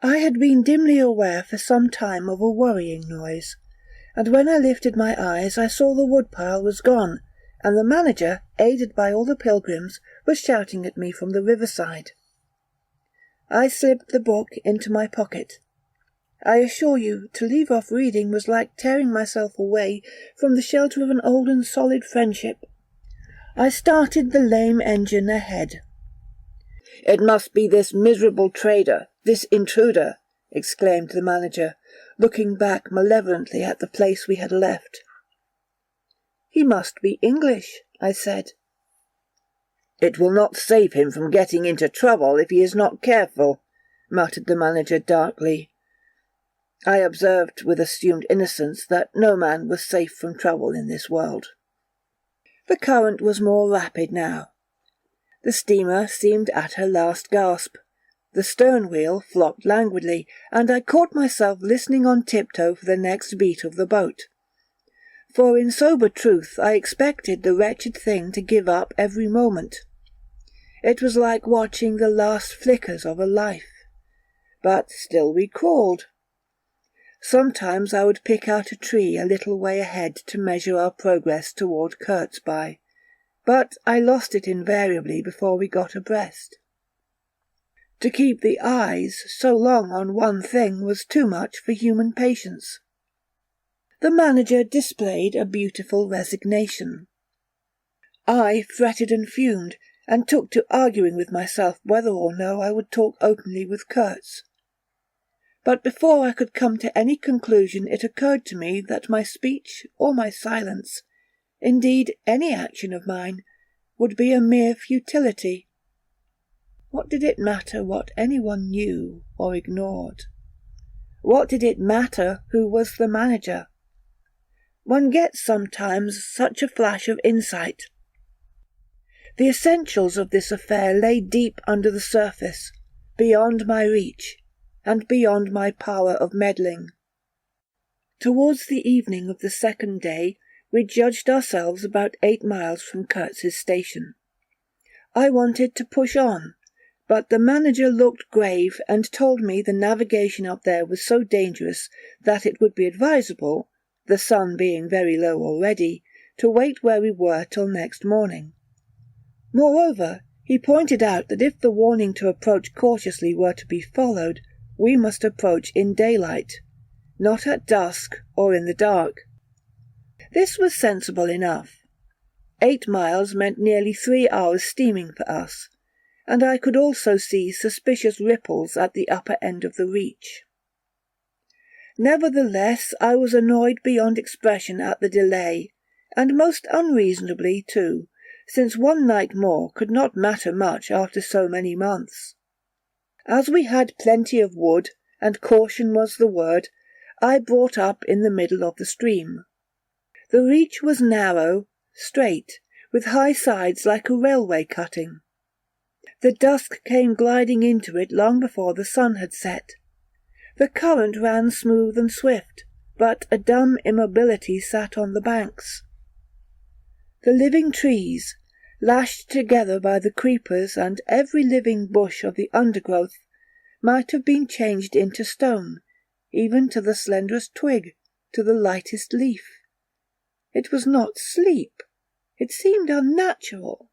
I had been dimly aware for some time of a worrying noise, and when I lifted my eyes I saw the woodpile was gone, and the manager, aided by all the pilgrims, was shouting at me from the riverside. I slipped the book into my pocket. I assure you, to leave off reading was like tearing myself away from the shelter of an old and solid friendship. I started the lame engine ahead. "It must be this miserable trader, this intruder," exclaimed the manager, looking back malevolently at the place we had left. "He must be English," I said. "It will not save him from getting into trouble if he is not careful," muttered the manager darkly. I observed with assumed innocence that no man was safe from trouble in this world. The current was more rapid now. The steamer seemed at her last gasp. The stern wheel flopped languidly, and I caught myself listening on tiptoe for the next beat of the boat. For in sober truth I expected the wretched thing to give up every moment. It was like watching the last flickers of a life. But still we crawled. Sometimes I would pick out a tree a little way ahead to measure our progress toward Kurtz by, but I lost it invariably before we got abreast. To keep the eyes so long on one thing was too much for human patience. The manager displayed a beautiful resignation. I fretted and fumed, and took to arguing with myself whether or no I would talk openly with Kurtz. But before I could come to any conclusion it occurred to me that my speech or my silence, indeed any action of mine, would be a mere futility. What did it matter what anyone knew or ignored? What did it matter who was the manager? One gets sometimes such a flash of insight. The essentials of this affair lay deep under the surface, beyond my reach, and beyond my power of meddling. Towards the evening of the second day, we judged ourselves about 8 miles from Kurtz's station. I wanted to push on, but the manager looked grave and told me the navigation up there was so dangerous that it would be advisable, the sun being very low already, to wait where we were till next morning. Moreover, he pointed out that if the warning to approach cautiously were to be followed, we must approach in daylight, not at dusk or in the dark. This was sensible enough. 8 miles meant nearly 3 hours steaming for us, and I could also see suspicious ripples at the upper end of the reach. Nevertheless, I was annoyed beyond expression at the delay, and most unreasonably too, since one night more could not matter much after so many months. As we had plenty of wood, and caution was the word, I brought up in the middle of the stream. The reach was narrow, straight, with high sides like a railway cutting. The dusk came gliding into it long before the sun had set. The current ran smooth and swift, but a dumb immobility sat on the banks. The living trees, lashed together by the creepers and every living bush of the undergrowth, might have been changed into stone, even to the slenderest twig, to the lightest leaf. It was not sleep. It seemed unnatural,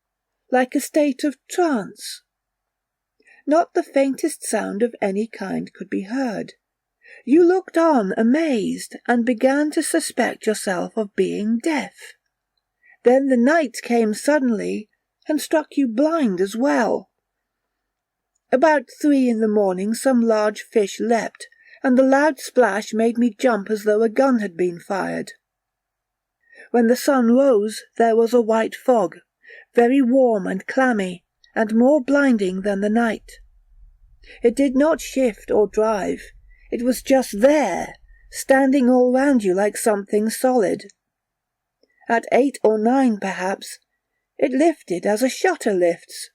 like a state of trance. Not the faintest sound of any kind could be heard. You looked on amazed, and began to suspect yourself of being deaf. Then the night came suddenly, and struck you blind as well. About 3 in the morning some large fish leapt, and the loud splash made me jump as though a gun had been fired. When the sun rose there was a white fog, very warm and clammy, and more blinding than the night. It did not shift or drive, it was just there, standing all round you like something solid. At 8 or 9 perhaps, it lifted as a shutter lifts.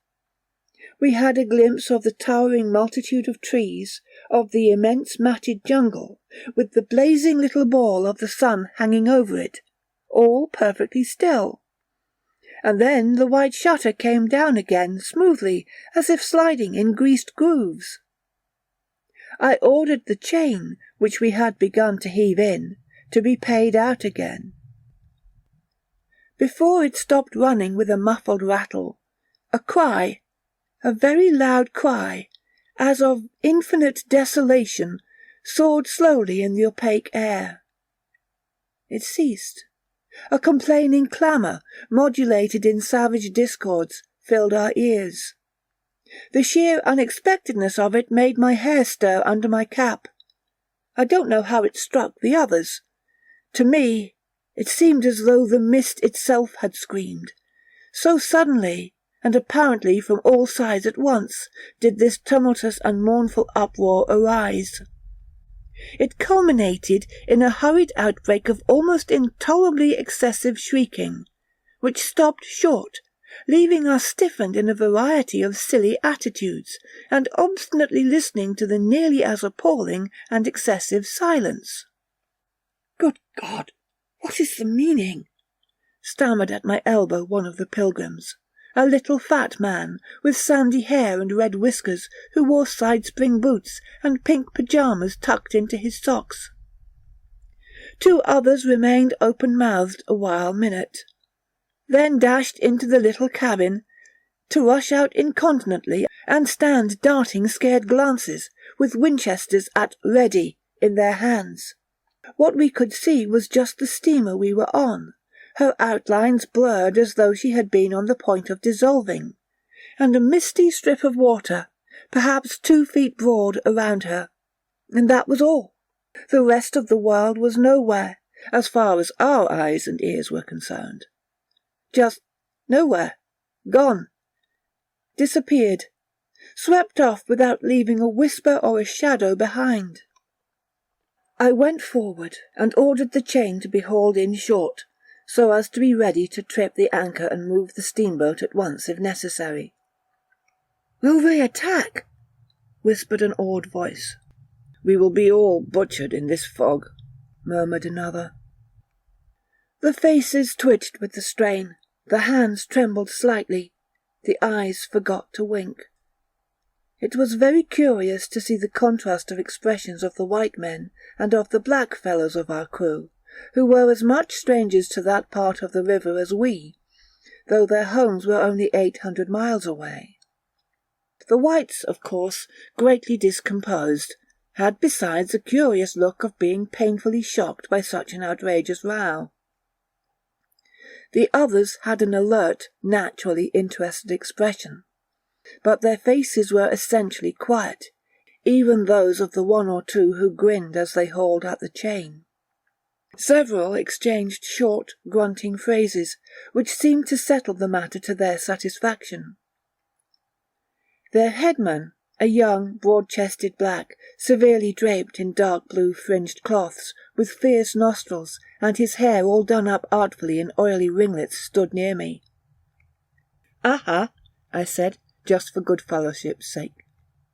We had a glimpse of the towering multitude of trees, of the immense matted jungle, with the blazing little ball of the sun hanging over it, all perfectly still. And then the white shutter came down again smoothly, as if sliding in greased grooves. I ordered the chain, which we had begun to heave in, to be paid out again. Before it stopped running with a muffled rattle, a cry, a very loud cry, as of infinite desolation, soared slowly in the opaque air. It ceased. A complaining clamour, modulated in savage discords, filled our ears. The sheer unexpectedness of it made my hair stir under my cap. I don't know how it struck the others. To me, it seemed as though the mist itself had screamed. So suddenly, and apparently from all sides at once, did this tumultuous and mournful uproar arise. It culminated in a hurried outbreak of almost intolerably excessive shrieking, which stopped short, leaving us stiffened in a variety of silly attitudes, and obstinately listening to the nearly as appalling and excessive silence. "Good God, what is the meaning?" stammered at my elbow one of the pilgrims, a little fat man, with sandy hair and red whiskers, who wore side-spring boots and pink pyjamas tucked into his socks. Two others remained open-mouthed a minute, then dashed into the little cabin, to rush out incontinently and stand darting scared glances, with Winchesters at "ready" in their hands. What we could see was just the steamer we were on, her outlines blurred as though she had been on the point of dissolving, and a misty strip of water, perhaps 2 feet broad, around her, and that was all. The rest of the world was nowhere, as far as our eyes and ears were concerned. Just nowhere. Gone. Disappeared. Swept off without leaving a whisper or a shadow behind. I went forward and ordered the chain to be hauled in short, so as to be ready to trip the anchor and move the steamboat at once if necessary. "Will they attack?" whispered an awed voice. "We will be all butchered in this fog," murmured another. The faces twitched with the strain, the hands trembled slightly, the eyes forgot to wink. It was very curious to see the contrast of expressions of the white men and of the black fellows of our crew, who were as much strangers to that part of the river as we, though their homes were only 800 miles away. The whites, of course, greatly discomposed, had besides a curious look of being painfully shocked by such an outrageous row. The others had an alert, naturally interested expression, but their faces were essentially quiet, even those of the one or two who grinned as they hauled at the chain. Several exchanged short, grunting phrases, which seemed to settle the matter to their satisfaction. Their headman, a young, broad-chested black, severely draped in dark blue fringed cloths, with fierce nostrils, and his hair all done up artfully in oily ringlets, stood near me. "Aha," I said, just for good fellowship's sake.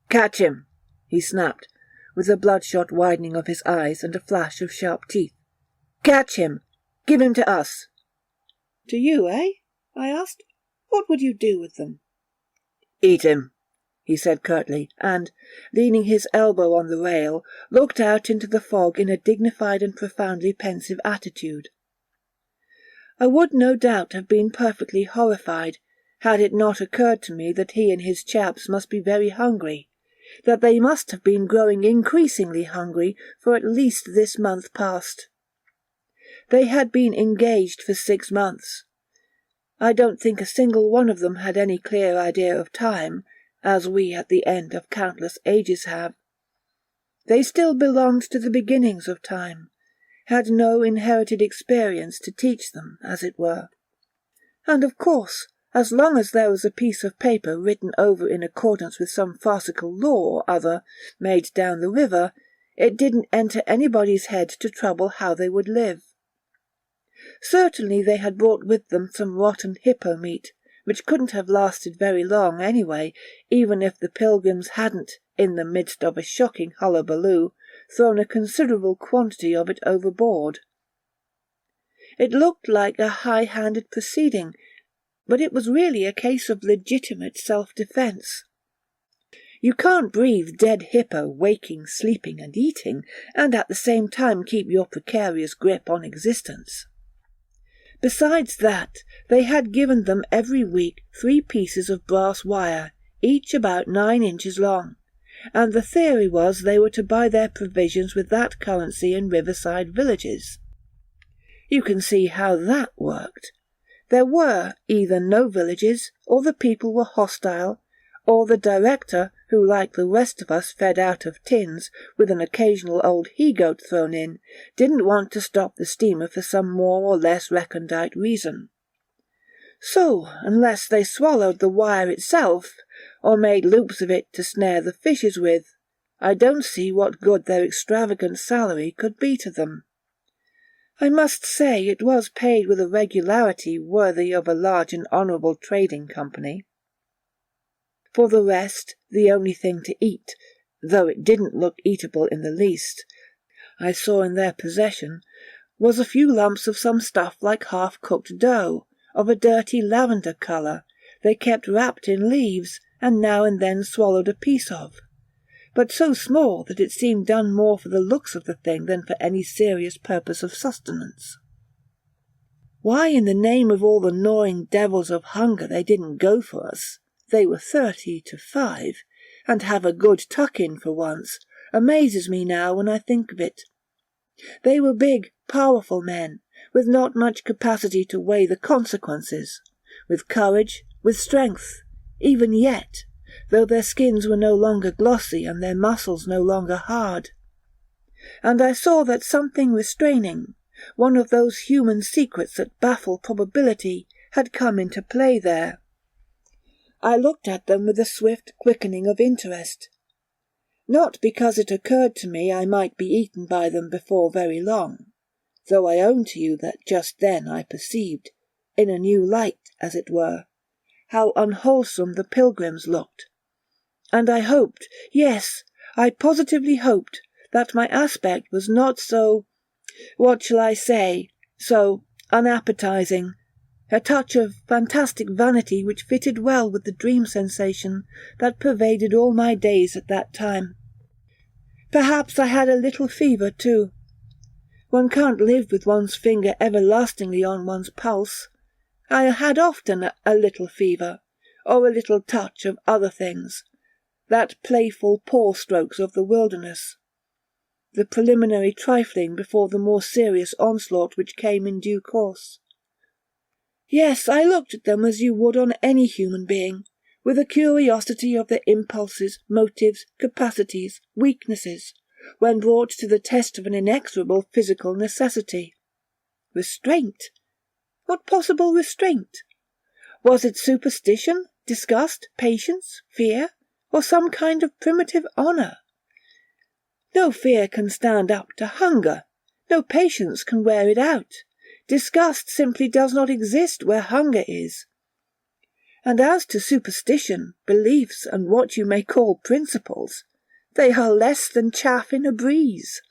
"Catch him," he snapped, with a bloodshot widening of his eyes and a flash of sharp teeth. "Catch him! Give him to us!" "To you, eh?" I asked. "What would you do with them?" "Eat him," he said curtly, and, leaning his elbow on the rail, looked out into the fog in a dignified and profoundly pensive attitude. I would no doubt have been perfectly horrified, had it not occurred to me that he and his chaps must be very hungry, that they must have been growing increasingly hungry for at least this month past. They had been engaged for 6 months. I don't think a single one of them had any clear idea of time, as we at the end of countless ages have. They still belonged to the beginnings of time, had no inherited experience to teach them, as it were. And of course, as long as there was a piece of paper written over in accordance with some farcical law or other made down the river, it didn't enter anybody's head to trouble how they would live. Certainly they had brought with them some rotten hippo meat, which couldn't have lasted very long anyway, even if the pilgrims hadn't, in the midst of a shocking hullabaloo, thrown a considerable quantity of it overboard. It looked like a high-handed proceeding, but it was really a case of legitimate self-defence. You can't breathe dead hippo waking, sleeping and eating, and at the same time keep your precarious grip on existence. Besides that, they had given them every week 3 pieces of brass wire, each about 9 inches long, and the theory was they were to buy their provisions with that currency in riverside villages. You can see how that worked. There were either no villages, or the people were hostile, or the director, who like the rest of us fed out of tins, with an occasional old he-goat thrown in, didn't want to stop the steamer for some more or less recondite reason. So, unless they swallowed the wire itself, or made loops of it to snare the fishes with, I don't see what good their extravagant salary could be to them. I must say it was paid with a regularity worthy of a large and honourable trading company. For the rest, the only thing to eat, though it didn't look eatable in the least, I saw in their possession, was a few lumps of some stuff like half-cooked dough, of a dirty lavender colour, they kept wrapped in leaves, and now and then swallowed a piece of, but so small that it seemed done more for the looks of the thing than for any serious purpose of sustenance. Why in the name of all the gnawing devils of hunger they didn't go for us, they were 30 to 5, and have a good tuck-in for once, amazes me now when I think of it. They were big, powerful men, with not much capacity to weigh the consequences, with courage, with strength, even yet, though their skins were no longer glossy and their muscles no longer hard. And I saw that something restraining, one of those human secrets that baffle probability, had come into play there. I looked at them with a swift quickening of interest. Not because it occurred to me I might be eaten by them before very long, though I own to you that just then I perceived, in a new light, as it were, how unwholesome the pilgrims looked. And I hoped, yes, I positively hoped, that my aspect was not so, what shall I say, so unappetizing, a touch of fantastic vanity which fitted well with the dream sensation that pervaded all my days at that time. Perhaps I had a little fever, too. One can't live with one's finger everlastingly on one's pulse. I had often a little fever, or a little touch of other things, that playful paw-strokes of the wilderness, the preliminary trifling before the more serious onslaught which came in due course. Yes, I looked at them as you would on any human being, with a curiosity of their impulses, motives, capacities, weaknesses, when brought to the test of an inexorable physical necessity. Restraint? What possible restraint? Was it superstition, disgust, patience, fear, or some kind of primitive honour? No fear can stand up to hunger. No patience can wear it out. Disgust simply does not exist where hunger is. And as to superstition, beliefs, and what you may call principles, they are less than chaff in a breeze.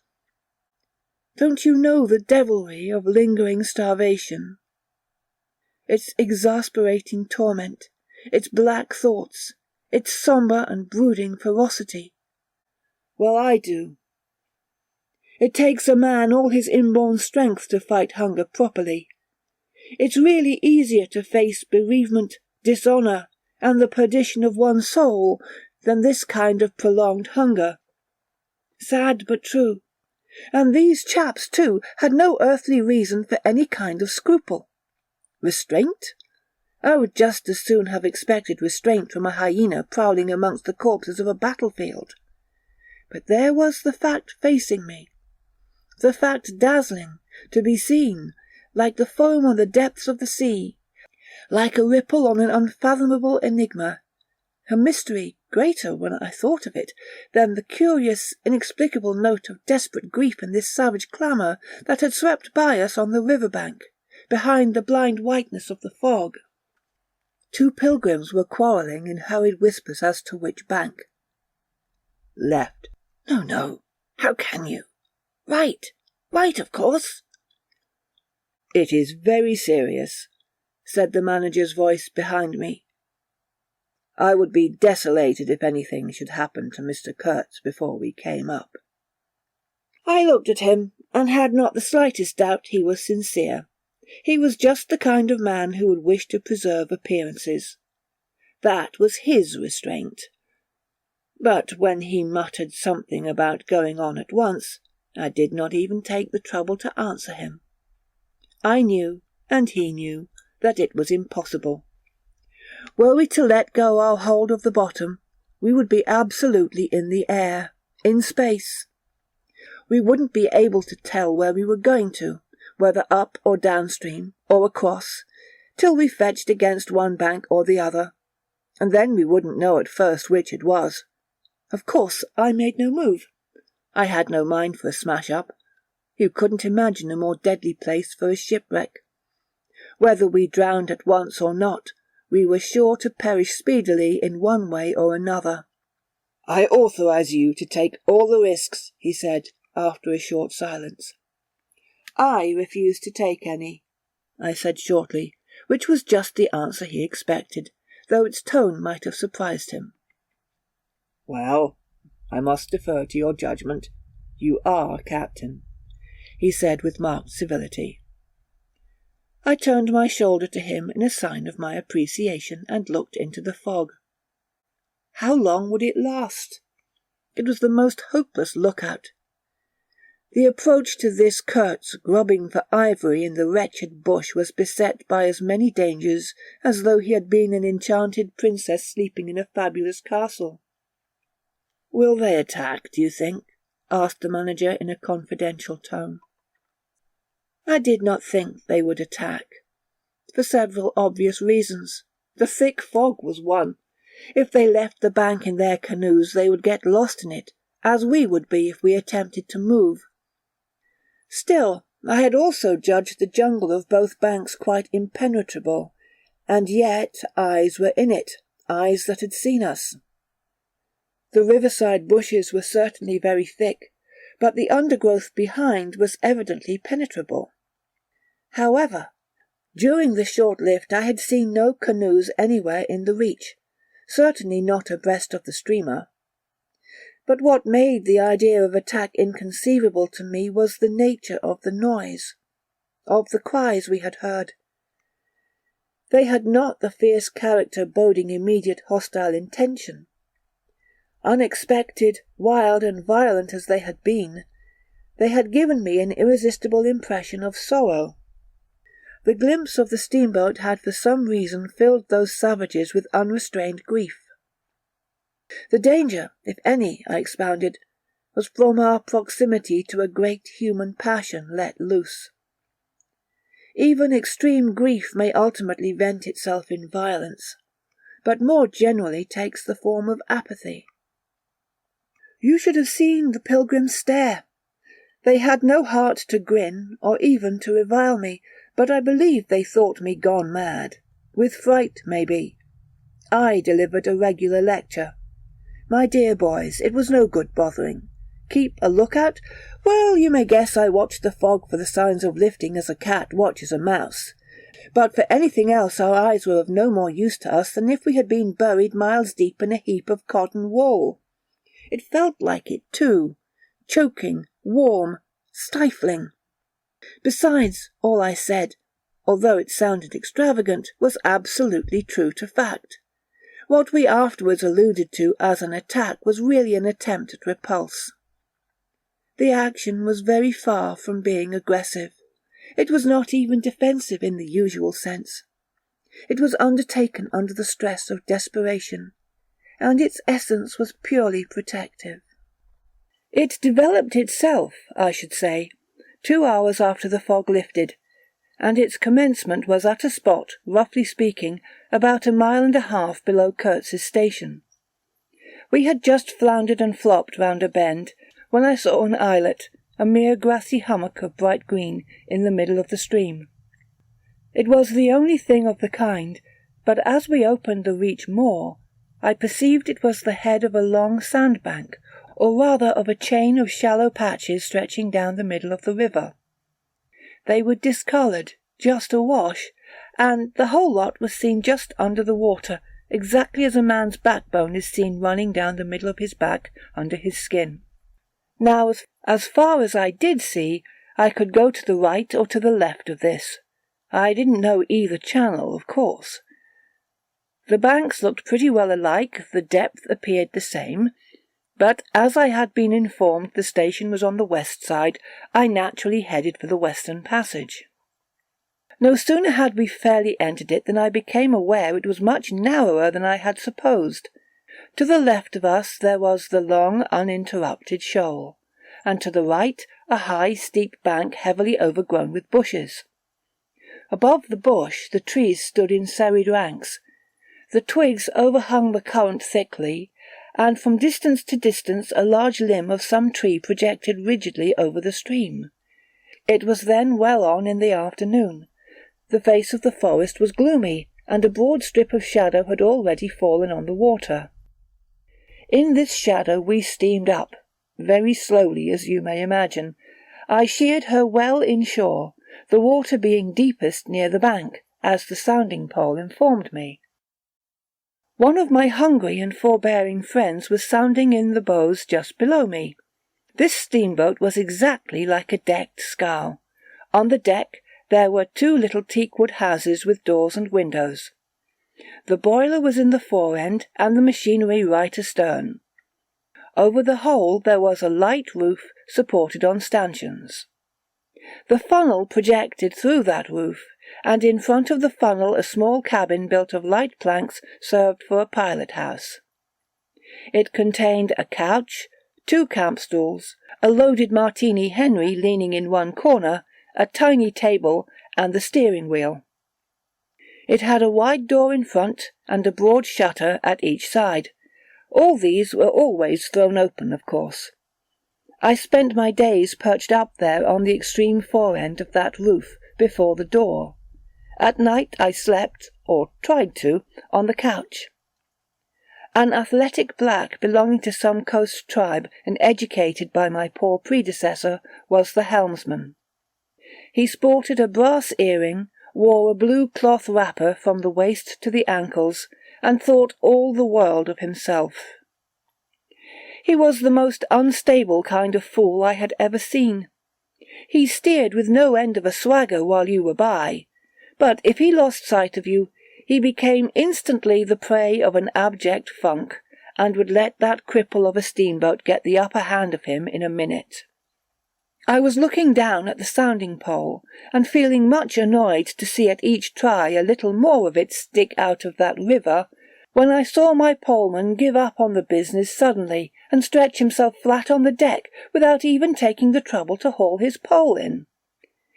Don't you know the devilry of lingering starvation? Its exasperating torment, its black thoughts, its sombre and brooding ferocity? Well, I do. It takes a man all his inborn strength to fight hunger properly. It's really easier to face bereavement, dishonour, and the perdition of one's soul than this kind of prolonged hunger. Sad but true. And these chaps, too, had no earthly reason for any kind of scruple. Restraint? I would just as soon have expected restraint from a hyena prowling amongst the corpses of a battlefield. But there was the fact facing me. The fact dazzling, to be seen, like the foam on the depths of the sea, like a ripple on an unfathomable enigma, a mystery greater, when I thought of it, than the curious, inexplicable note of desperate grief in this savage clamour that had swept by us on the river-bank, behind the blind whiteness of the fog. 2 pilgrims were quarrelling in hurried whispers as to which bank. Left. No, how can you? Right, of course. It is very serious, said the manager's voice behind me. I would be desolated if anything should happen to Mr. Kurtz before we came up." I looked at him, and had not the slightest doubt he was sincere. He was just the kind of man who would wish to preserve appearances. That was his restraint. But when he muttered something about going on at once, I did not even take the trouble to answer him. I knew, and he knew, that it was impossible. Were we to let go our hold of the bottom, we would be absolutely in the air, in space. We wouldn't be able to tell where we were going to, whether up or downstream, or across, till we fetched against one bank or the other, and then we wouldn't know at first which it was. Of course, I made no move. I had no mind for a smash-up. You couldn't imagine a more deadly place for a shipwreck. Whether we drowned at once or not, we were sure to perish speedily in one way or another. "I authorize you to take all the risks," he said, after a short silence. "I refuse to take any," I said shortly, which was just the answer he expected, though its tone might have surprised him. "Well, I must defer to your judgment. You are captain," he said with marked civility. I turned my shoulder to him in a sign of my appreciation and looked into the fog. How long would it last? It was the most hopeless lookout. The approach to this Kurtz grubbing for ivory in the wretched bush was beset by as many dangers as though he had been an enchanted princess sleeping in a fabulous castle. "Will they attack, do you think?" asked the manager in a confidential tone. I did not think they would attack, for several obvious reasons. The thick fog was one. If they left the bank in their canoes, they would get lost in it, as we would be if we attempted to move. Still, I had also judged the jungle of both banks quite impenetrable, and yet eyes were in it, eyes that had seen us. The riverside bushes were certainly very thick, but the undergrowth behind was evidently penetrable. However, during the short lift I had seen no canoes anywhere in the reach, certainly not abreast of the steamer. But what made the idea of attack inconceivable to me was the nature of the noise, of the cries we had heard. They had not the fierce character boding immediate hostile intention. Unexpected, wild, and violent as they had been, they had given me an irresistible impression of sorrow. The glimpse of the steamboat had for some reason filled those savages with unrestrained grief. The danger, if any, I expounded, was from our proximity to a great human passion let loose. Even extreme grief may ultimately vent itself in violence, but more generally takes the form of apathy. You should have seen the pilgrims stare. They had no heart to grin, or even to revile me, but I believe they thought me gone mad. With fright, maybe. I delivered a regular lecture. My dear boys, it was no good bothering. Keep a lookout? Well, you may guess I watched the fog for the signs of lifting as a cat watches a mouse. But for anything else our eyes were of no more use to us than if we had been buried miles deep in a heap of cotton wool. It felt like it, too. Choking, warm, stifling. Besides, all I said, although it sounded extravagant, was absolutely true to fact. What we afterwards alluded to as an attack was really an attempt at repulse. The action was very far from being aggressive. It was not even defensive in the usual sense. It was undertaken under the stress of desperation, and its essence was purely protective. It developed itself, I should say, 2 hours after the fog lifted, and its commencement was at a spot, roughly speaking, about 1.5 miles below Kurtz's station. We had just floundered and flopped round a bend, when I saw an islet, a mere grassy hummock of bright green, in the middle of the stream. It was the only thing of the kind, but as we opened the reach more, I perceived it was the head of a long sandbank, or rather of a chain of shallow patches stretching down the middle of the river. They were discoloured, just awash, and the whole lot was seen just under the water, exactly as a man's backbone is seen running down the middle of his back under his skin. Now, as far as I did see, I could go to the right or to the left of this. I didn't know either channel, of course. The banks looked pretty well alike, the depth appeared the same, but as I had been informed the station was on the west side, I naturally headed for the western passage. No sooner had we fairly entered it than I became aware it was much narrower than I had supposed. To the left of us there was the long, uninterrupted shoal, and to the right a high, steep bank heavily overgrown with bushes. Above the bush the trees stood in serried ranks. The twigs overhung the current thickly, and from distance to distance a large limb of some tree projected rigidly over the stream. It was then well on in the afternoon. The face of the forest was gloomy, and a broad strip of shadow had already fallen on the water. In this shadow we steamed up, very slowly, as you may imagine. I sheered her well inshore, the water being deepest near the bank, as the sounding pole informed me. One of my hungry and forbearing friends was sounding in the bows just below me. This steamboat was exactly like a decked scow. On the deck there were 2 little teakwood houses with doors and windows. The boiler was in the fore end and the machinery right astern. Over the whole there was a light roof supported on stanchions. The funnel projected through that roof, and in front of the funnel a small cabin built of light planks served for a pilot house. It contained a couch, 2 camp stools, a loaded Martini Henry leaning in one corner, a tiny table, and the steering wheel. It had a wide door in front and a broad shutter at each side. All these were always thrown open, of course. I spent my days perched up there on the extreme fore end of that roof, before the door. At night I slept, or tried to, on the couch. An athletic black belonging to some coast tribe and educated by my poor predecessor was the helmsman. He sported a brass earring, wore a blue cloth wrapper from the waist to the ankles, and thought all the world of himself. He was the most unstable kind of fool I had ever seen. He steered with no end of a swagger while you were by, but if he lost sight of you, he became instantly the prey of an abject funk, and would let that cripple of a steamboat get the upper hand of him in a minute. I was looking down at the sounding pole, and feeling much annoyed to see at each try a little more of it stick out of that river, when I saw my poleman give up on the business suddenly, and stretch himself flat on the deck, without even taking the trouble to haul his pole in.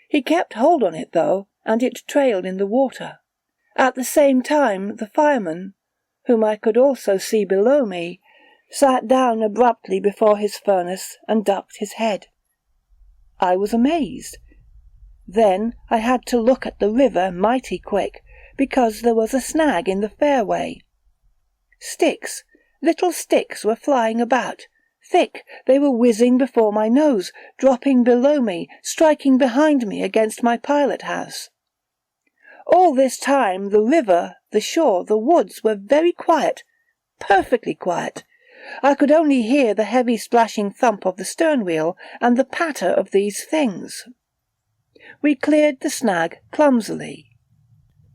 He kept hold on it, though, and it trailed in the water. At the same time the fireman, whom I could also see below me, sat down abruptly before his furnace and ducked his head. I was amazed. Then I had to look at the river mighty quick, because there was a snag in the fairway. Sticks, little sticks were flying about. Thick, they were whizzing before my nose, dropping below me, striking behind me against my pilot house. All this time the river, the shore, the woods were very quiet, perfectly quiet. I could only hear the heavy splashing thump of the stern wheel and the patter of these things. We cleared the snag clumsily.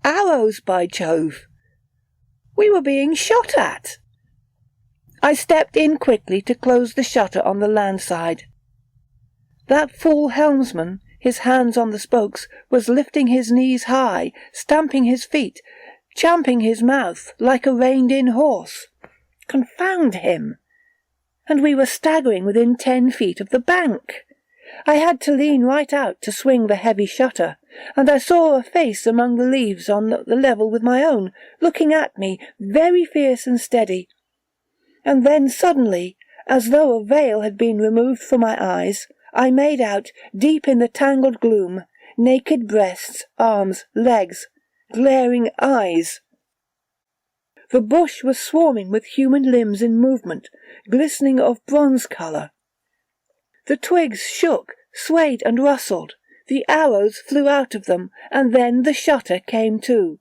Arrows, by Jove! We were being shot at! I stepped in quickly to close the shutter on the land side. That fool helmsman, his hands on the spokes, was lifting his knees high, stamping his feet, champing his mouth like a reined-in horse. Confound him! And we were staggering within 10 feet of the bank. I had to lean right out to swing the heavy shutter, and I saw a face among the leaves on the level with my own, looking at me, very fierce and steady. And then suddenly, as though a veil had been removed from my eyes, I made out, deep in the tangled gloom, naked breasts, arms, legs, glaring eyes. The bush was swarming with human limbs in movement, glistening of bronze colour. The twigs shook, swayed and rustled. The arrows flew out of them, and then the shutter came to.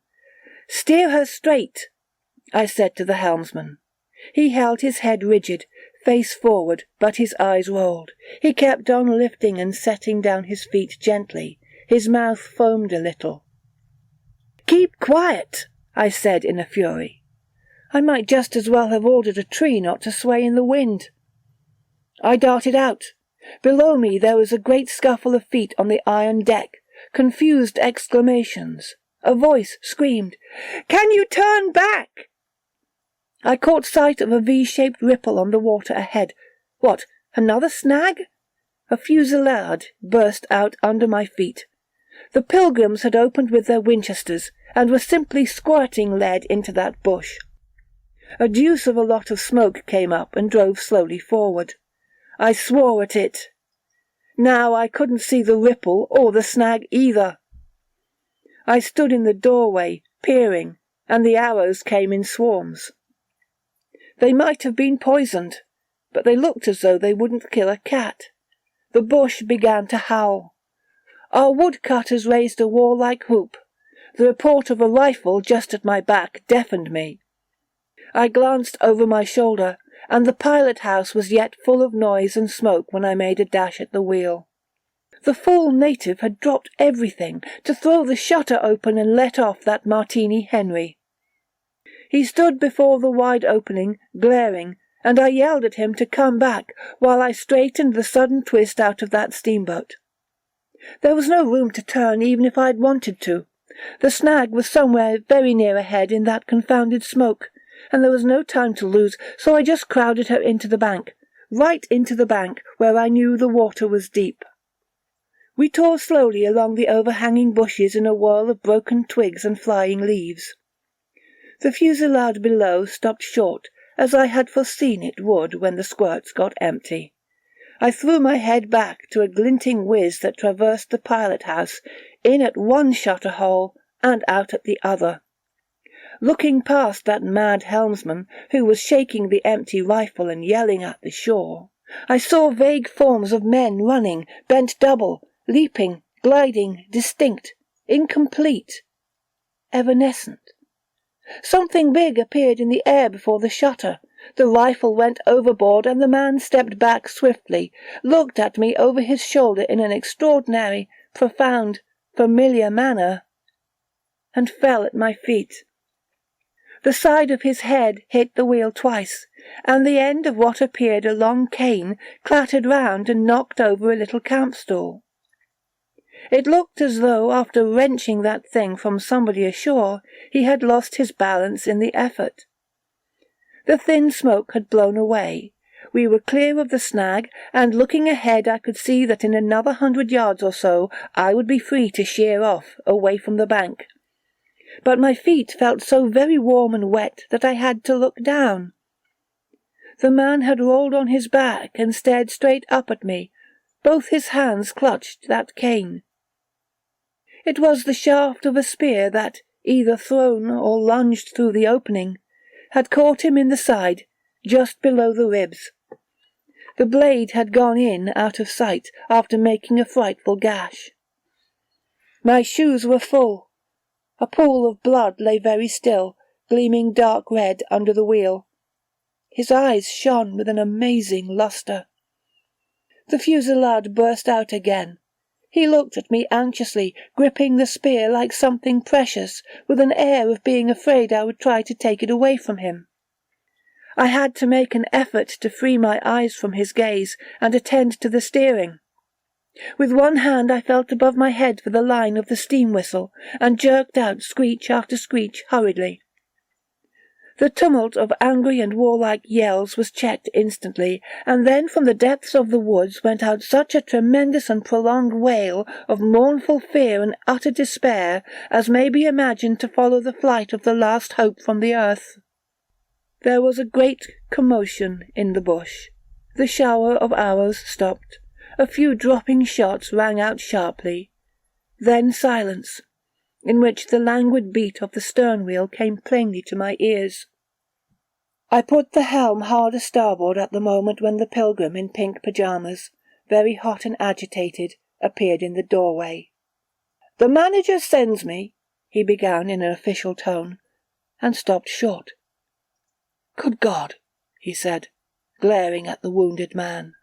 "Steer her straight!" I said to the helmsman. He held his head rigid, face forward, but his eyes rolled. He kept on lifting and setting down his feet gently. His mouth foamed a little. "Keep quiet," I said in a fury. I might just as well have ordered a tree not to sway in the wind. I darted out. Below me there was a great scuffle of feet on the iron deck, confused exclamations. A voice screamed, "Can you turn back?" I caught sight of a V-shaped ripple on the water ahead. What, another snag? A fusillade burst out under my feet. The pilgrims had opened with their Winchesters, and were simply squirting lead into that bush. A deuce of a lot of smoke came up and drove slowly forward. I swore at it. Now I couldn't see the ripple or the snag either. I stood in the doorway, peering, and the arrows came in swarms. They might have been poisoned, but they looked as though they wouldn't kill a cat. The bush began to howl. Our woodcutters raised a warlike whoop. The report of a rifle just at my back deafened me. I glanced over my shoulder, and the pilot-house was yet full of noise and smoke when I made a dash at the wheel. The fool native had dropped everything to throw the shutter open and let off that Martini Henry. He stood before the wide opening, glaring, and I yelled at him to come back while I straightened the sudden twist out of that steamboat. There was no room to turn even if I'd wanted to. The snag was somewhere very near ahead in that confounded smoke, and there was no time to lose, so I just crowded her into the bank, right into the bank where I knew the water was deep. We tore slowly along the overhanging bushes in a whirl of broken twigs and flying leaves. The fusillade below stopped short, as I had foreseen it would when the squirts got empty. I threw my head back to a glinting whiz that traversed the pilot-house, in at one shutter hole and out at the other. Looking past that mad helmsman, who was shaking the empty rifle and yelling at the shore, I saw vague forms of men running, bent double, leaping, gliding, distinct, incomplete, evanescent. Something big appeared in the air before the shutter. The rifle went overboard, and the man stepped back swiftly, looked at me over his shoulder in an extraordinary, profound, familiar manner, and fell at my feet. The side of his head hit the wheel twice, and the end of what appeared a long cane clattered round and knocked over a little camp-stool. It looked as though, after wrenching that thing from somebody ashore, he had lost his balance in the effort. The thin smoke had blown away. We were clear of the snag, and looking ahead I could see that in another 100 yards or so I would be free to sheer off, away from the bank. But my feet felt so very warm and wet that I had to look down. The man had rolled on his back and stared straight up at me. Both his hands clutched that cane. It was the shaft of a spear that, either thrown or lunged through the opening, had caught him in the side, just below the ribs. The blade had gone in out of sight after making a frightful gash. My shoes were full. A pool of blood lay very still, gleaming dark red under the wheel. His eyes shone with an amazing lustre. The fusillade burst out again. He looked at me anxiously, gripping the spear like something precious, with an air of being afraid I would try to take it away from him. I had to make an effort to free my eyes from his gaze and attend to the steering. With one hand I felt above my head for the line of the steam whistle, and jerked out screech after screech hurriedly. The tumult of angry and warlike yells was checked instantly, and then from the depths of the woods went out such a tremendous and prolonged wail of mournful fear and utter despair as may be imagined to follow the flight of the last hope from the earth. There was a great commotion in the bush. The shower of arrows stopped. A few dropping shots rang out sharply. Then silence, in which the languid beat of the stern wheel came plainly to my ears. I put the helm hard a-starboard at the moment when the pilgrim in pink pyjamas, very hot and agitated, appeared in the doorway. "The manager sends me," he began in an official tone, and stopped short. Good God, he said, glaring at the wounded man.